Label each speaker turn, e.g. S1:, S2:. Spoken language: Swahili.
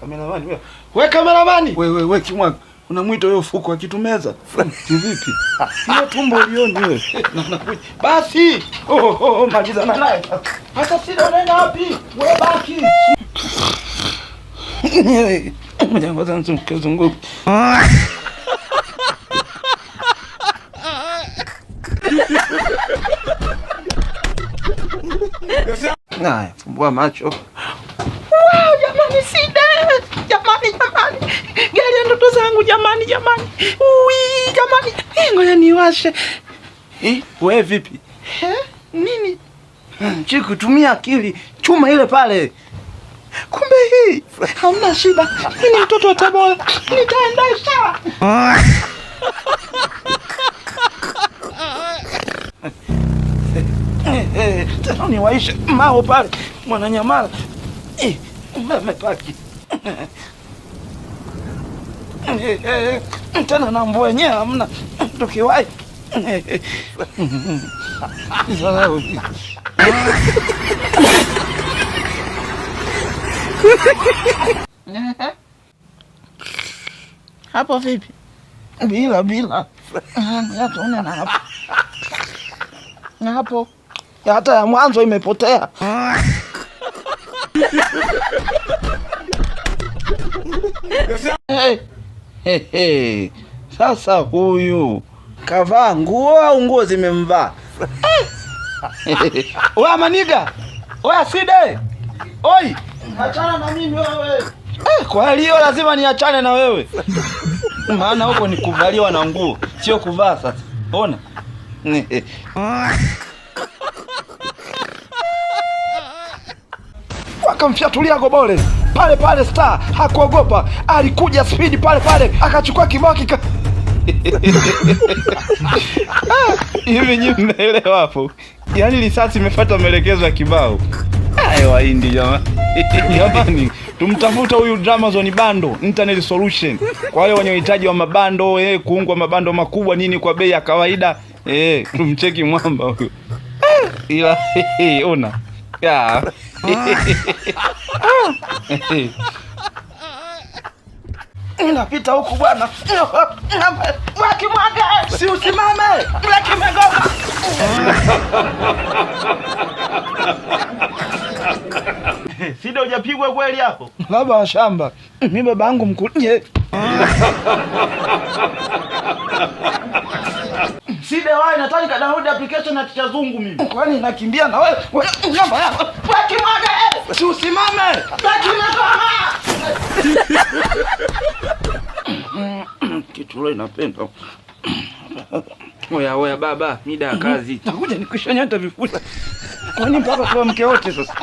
S1: Kameramani wewe. Wewe kameramani. Wewe Kimwaga. Unamwita wewe ufuko akitumeza. Kivipi? Hiyo tumbo lioni wewe. Nakuja. Basi. Malizana naye. Hata sida unaenda wapi? Wewe baki. Ngoja nizunguke. Haya, fumbua macho.
S2: Wow, jamani Sida. Jamani. Gari ya ndoto zangu jamani. Ui, jamani. Ngoja niwashe.
S1: Wewe vipi?
S2: Nini?
S1: Chiku, tumia akili. Chuma ile pale.
S2: Kumbe hii. Hamna shida. Mimi ni mtoto wa Tabora. Nitaenda sawa.
S1: Tena niwaishe mao pale Mwananyamala. Umepaki. Tena na mvua yenyewe hamna. Tukiwahi.
S2: Hapo vipi?
S1: Bila.
S2: Tuone na hapo. Na hapo.
S1: Hata ya mwanzo imepotea. Sasa huyu kavaa nguo au nguo zimemvaa? Oya maniga. Oya Side. Oi, achana na mimi wewe. Kwa hiyo lazima niachane na wewe. Maana huko ni kuvaliwa na nguo, sio kuvaa sasa. Ona. Wakamfyatulia gobole. Pale Star hakuogopa. Alikuja speed pale akachukua kibao kika. Hivi nyinyi mnaelewa hapo? Yaani risasi imefuata maelekezo ya kibao. Wahindi jamani. Tumtafuta huyu Dramazone bando, internet solution. Kwa wale wenye uhitaji wa mabando, kuungwa mabando makubwa nini kwa bei ya kawaida, tumcheki mwamba huyu. Ila ona. Unapita huku bwana.
S2: Kimwaga,
S1: si usimame.
S2: Kimegoma.
S1: Sida hujapigwa kweli hapo? Baba wa shamba. Mimi babangu mkulije. Sida wewe nataka download application na Ticha Zungu mimi. Kwani nakimbia na wewe? Namba yako.
S2: Kimwaga,
S1: si usimame.
S2: Kimegoma.
S1: Kitu leo napenda. Oya baba, mida ya kazi. Takuja nikushanyata vifuta. Kwani mpaka kwa mke wote sasa?